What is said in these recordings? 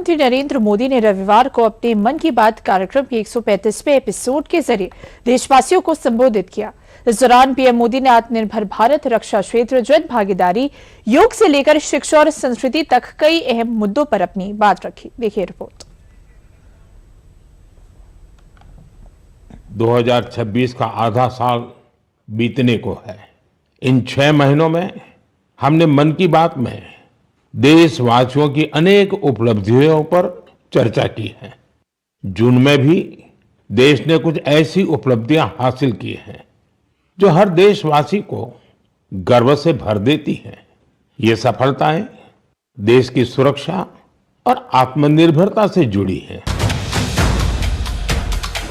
प्रधानमंत्री नरेंद्र मोदी ने रविवार को अपने मन की बात कार्यक्रम के 135वें एपिसोड के जरिए देशवासियों को संबोधित किया। इस दौरान पीएम मोदी ने आत्मनिर्भर भारत, रक्षा क्षेत्र, जन भागीदारी, योग से लेकर शिक्षा और संस्कृति तक कई अहम मुद्दों पर अपनी बात रखी। देखिए रिपोर्ट। 2026 का आधा साल बीतने को है। इन 6 महीनों में हमने मन की बात में देशवासियों की अनेक उपलब्धियों पर चर्चा की है। जून में भी देश ने कुछ ऐसी उपलब्धियां हासिल की हैं जो हर देशवासी को गर्व से भर देती हैं। ये सफलताएं देश की सुरक्षा और आत्मनिर्भरता से जुड़ी हैं।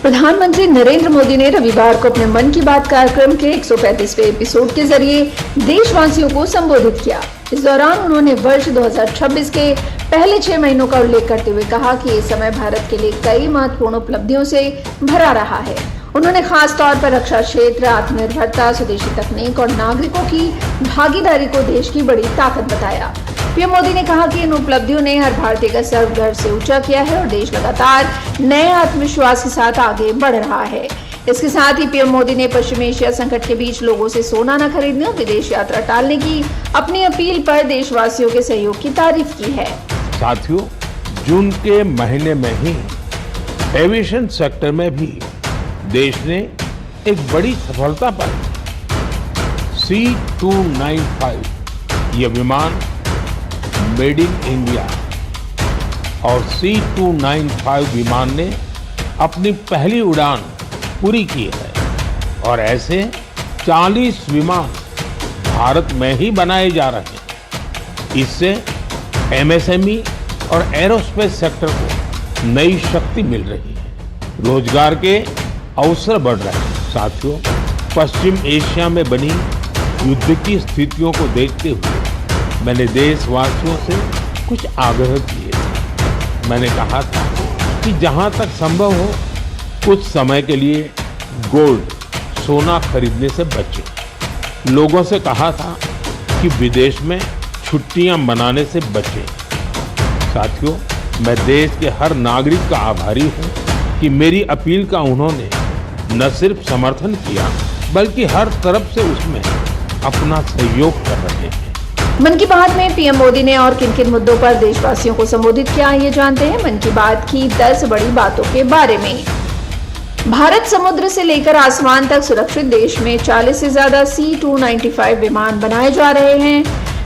प्रधानमंत्री नरेंद्र मोदी ने रविवार को अपने मन की बात कार्यक्रम के 135वें एपिसोड के जरिए देशवासियों को संबोधित किया। इस दौरान उन्होंने वर्ष 2026 के पहले 6 महीनों का उल्लेख करते हुए कहा कि ये समय भारत के लिए कई महत्वपूर्ण उपलब्धियों से भरा रहा है। उन्होंने खास तौर पर रक्षा क्षेत्र, आत्मनिर्भरता, स्वदेशी तकनीक और नागरिकों की भागीदारी को देश की बड़ी ताकत बताया। पीएम मोदी ने कहा कि इन उपलब्धियों ने हर भारतीय का सर गर्व से ऊंचा किया है और देश लगातार नए आत्मविश्वास के साथ आगे बढ़ रहा है। इसके साथ ही पीएम मोदी ने पश्चिम एशिया संकट के बीच लोगों से सोना न खरीदने और विदेश यात्रा टालने की अपनी अपील पर देशवासियों के सहयोग की तारीफ की है। साथियों, जून के महीने में ही एविएशन सेक्टर में भी देश ने एक बड़ी सफलता पाई। C295 ये विमान मेड इन इंडिया और C295 विमान ने अपनी पहली उड़ान पूरी की है और ऐसे 40 विमान भारत में ही बनाए जा रहे हैं। इससे MSME और एरोस्पेस सेक्टर को नई शक्ति मिल रही है, रोजगार के अवसर बढ़ रहे हैं। साथियों, पश्चिम एशिया में बनी युद्ध की स्थितियों को देखते हुए मैंने देशवासियों से कुछ आग्रह किए थे। मैंने कहा था कि जहां तक संभव हो कुछ समय के लिए गोल्ड, सोना खरीदने से बचें। लोगों से कहा था कि विदेश में छुट्टियां मनाने से बचें। साथियों, मैं देश के हर नागरिक का आभारी हूं कि मेरी अपील का उन्होंने न सिर्फ समर्थन किया बल्कि हर तरफ से उसमें अपना सहयोग कर रहे हैं। मन की बात में पीएम मोदी ने और किन किन मुद्दों पर देशवासियों को संबोधित किया, ये जानते हैं मन की बात की 10 बड़ी बातों के बारे में। भारत समुद्र से लेकर आसमान तक सुरक्षित। देश में 40 से ज्यादा C295 विमान बनाए जा रहे हैं।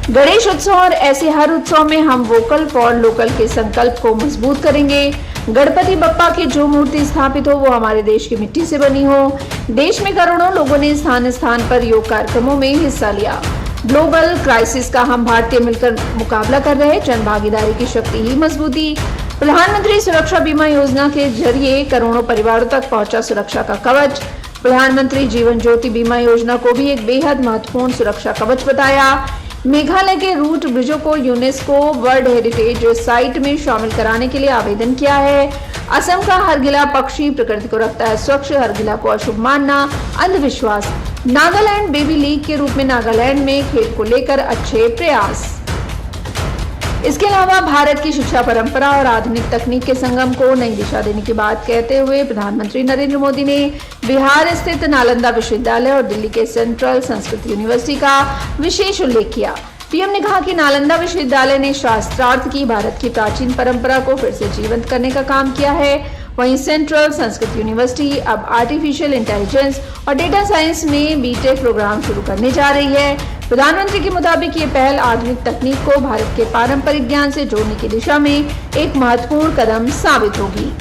गणेश उत्सव और ऐसे हर उत्सव में हम वोकल फॉर लोकल के संकल्प को मजबूत करेंगे। गणपति बप्पा की जो मूर्ति स्थापित हो वो हमारे देश की मिट्टी से बनी हो। देश में करोड़ों लोगों ने स्थान स्थान पर योग कार्यक्रमों में हिस्सा लिया। ग्लोबल क्राइसिस का हम भारतीय मिलकर मुकाबला कर रहे। जन भागीदारी की शक्ति ही मजबूती। प्रधानमंत्री सुरक्षा बीमा योजना के जरिए करोड़ों परिवारों तक पहुंचा सुरक्षा का कवच। प्रधानमंत्री जीवन ज्योति बीमा योजना को भी एक बेहद महत्वपूर्ण सुरक्षा कवच बताया। मेघालय के रूट ब्रिजों को यूनेस्को वर्ल्ड हेरिटेज साइट में शामिल कराने के लिए आवेदन किया है। असम का हरगिला पक्षी प्रकृति को रखता है स्वच्छ, हरगिला को अशुभ मानना अंधविश्वास। नागालैंड बेबी लीग के रूप में नागालैंड में खेल को लेकर अच्छे प्रयास। इसके अलावा भारत की शिक्षा परंपरा और आधुनिक तकनीक के संगम को नई दिशा देने की बात कहते हुए प्रधानमंत्री नरेंद्र मोदी ने बिहार स्थित नालंदा विश्वविद्यालय और दिल्ली के सेंट्रल संस्कृत यूनिवर्सिटी का विशेष उल्लेख किया। पीएम ने कहा कि नालंदा विश्वविद्यालय ने शास्त्रार्थ की भारत की प्राचीन परंपरा को फिर से जीवंत करने का काम किया है। वहीं सेंट्रल संस्कृत यूनिवर्सिटी अब आर्टिफिशियल इंटेलिजेंस और डेटा साइंस में बीटेक प्रोग्राम शुरू करने जा रही है। प्रधानमंत्री के मुताबिक ये पहल आधुनिक तकनीक को भारत के पारंपरिक ज्ञान से जोड़ने की दिशा में एक महत्वपूर्ण कदम साबित होगी।